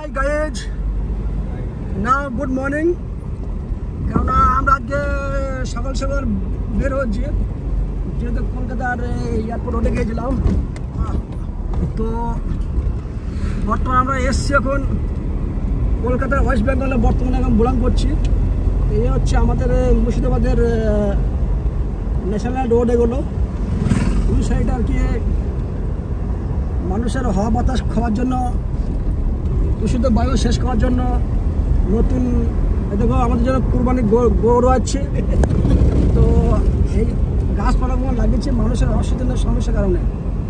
Hi guys, নাও good morning. কেননা আমরা আজকে সকাল সকাল বের হচ্ছি, যেহেতু কলকাতার এয়ারপোর্ট রোডে গিয়েছিলাম। তো বর্তমানে আমরা এসছি এখন কলকাতার ওয়েস্ট বেঙ্গলে, বর্তমানে এখন বিলং করছি। এই হচ্ছে আমাদের মুর্শিদাবাদের ন্যাশনাল রোড। এগুলো দুই সাইড আর কি মানুষের হাওয়া বাতাস খাওয়ার জন্য, দূষিত বায়ু শেষ করার জন্য নতুন দেখো আমাদের জন্য কুরবানি গরু আছে। তো এই গাছপালাগুলো লাগিয়েছে মানুষের অক্সিজেনের সমস্যার কারণে।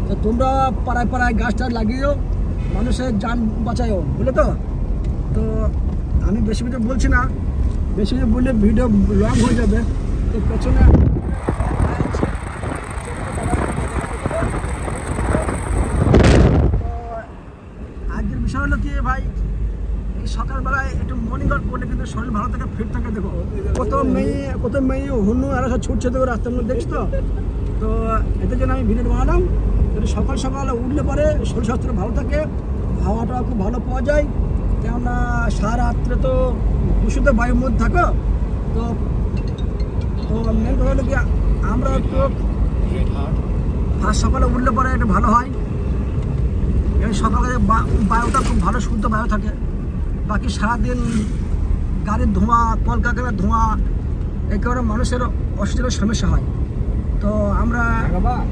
তো তোমরা পাড়ায় পাড়ায় গাছটা লাগিয়েও মানুষের যান বাঁচায়ও, বুঝলে তো। তো আমি বেশি কিছু বলছি না, বেশি কিছু বললে ভিডিও লং হয়ে যাবে। তো পেছনে আজকের বিষয় হলো কি ভাই, এই সকালবেলায় একটু মর্নিং ওয়াক করলে কিন্তু শরীর ভালো থাকে, ফিট থাকে। দেখো কত মেয়ে হনু আর সব ছুটছে, দেখো রাস্তার মধ্যে দেখছো তো। তো এদের জন্য আমি ভিডিও বানালাম। একটু সকাল সকাল উঠলে পরে শরীর স্বাস্থ্য ভালো থাকে, হাওয়াটা খুব ভালো পাওয়া যায়। কেননা সারা রাত্রে তো দূষিত বায়ুর মধ্যে থাকো। তো মেন কথা হলো কি, আমরা একটু ফার্স্ট সকালে উঠলে পরে একটু ভালো হয়। এই সকালে বায়ুটা খুব ভালো শুদ্ধ বায়ু থাকে। বাকি সারাদিন গাড়ির ধোঁয়া, কলকারখানার ধোঁয়া, এই কারণে মানুষের অক্সিজেনের সমস্যা হয়। তো আমরা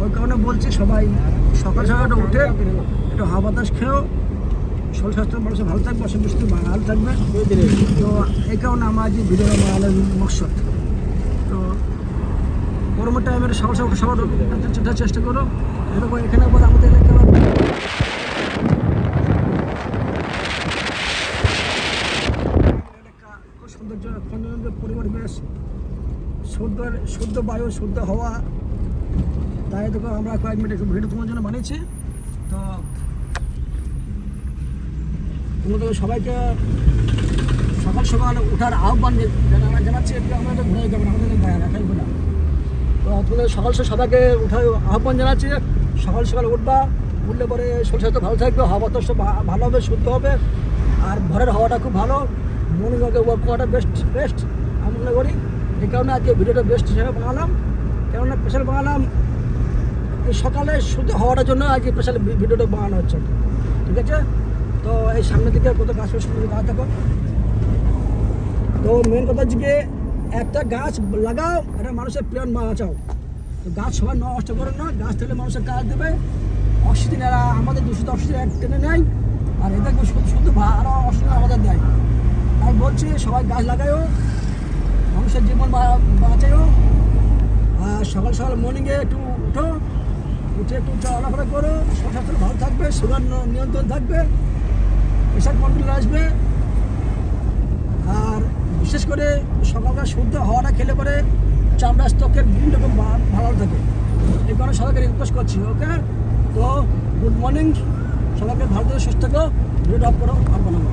ওই কারণে বলছি সবাই সকাল সকাল উঠে একটু হাওয়া বাতাস খেয়েও শরীর স্বাস্থ্য মানুষের ভালো থাকবে, অসুবিধা ভালো থাকবে। তো এই কারণে আমার যে ভিডিও বানানোর মকসদ। তো গরমের টাইমের সকাল সকাল সবার চেষ্টা করো। এরকম এখানে আবার আমাদের এলাকা খুব সৌন্দর্য পরিবেশ, শুদ্ধ বায়ু, শুদ্ধ হাওয়া। তাই দেখো আমরা কয়েক মিনিট একটু ভিডিও তোমার জন্য বানিয়েছি। তো তোমাদের সবাইকে সকাল সকাল ওঠার আহ্বান জানাচ্ছি। একটু আমরা তো ঘুরে যাবেন আমাদের একাই বলা। তো তোমাদের সকাল সবাইকে উঠার আহ্বান জানাচ্ছি। সকাল সকাল উঠলে পরে শরীর স্বাস্থ্য ভালো থাকবে, হাওয়া বাতাস ভালো হবে, শুদ্ধ হবে। আর ঘরের হাওয়াটা খুব ভালো, মর্নিং ওয়াক করাটা বেস্ট আমি মনে করি। এই কারণে আজকে ভিডিওটা বেস্ট হিসেবে বানালাম। কেননা স্পেশাল বানালাম এই সকালে শুদ্ধ হওয়ার জন্য আজকে স্পেশাল ভিডিওটা বানানো হচ্ছে, ঠিক আছে। তো এই সামনের দিকে কত গাছ গাছ থাকো। তো মেন কথা হচ্ছে কি, একটা গাছ লাগাও, এটা মানুষের প্রাণ বাঁচাও। তো গাছ সবাই নষ্ট করো না, গাছ থেকে মানুষের কাজ দেবে, অক্সিজেন এরা আমাদের দূষিত অক্সিজেন টেনে নেয়, আর এদের শুদ্ধ ভালো অক্সিজেন আমাদের দেয়। তাই বলছি সবাই গাছ লাগাইও, মানুষের জীবন বাঁচাইও। আর সকাল সকাল মর্নিংয়ে একটু উঠে একটু চলাফেরা করো, শরীর স্বাস্থ্য ভালো থাকবে, সুগার নিয়ন্ত্রণ থাকবে, প্রেশার কন্ট্রোল আসবে। আর বিশেষ করে সকালকার শুদ্ধ হাওয়াটা খেলে পরে চামড়া ত্বকের বিভিন্ন রকম ভালো থাকে। এই কারণে সবাইকে রিকোয়েস্ট করছি, ওকে। তো গুড মর্নিং, সবাইকে ভালো থেকে সুস্থ থাকো। ভিডিওটা অফ করো, আর বানাবো।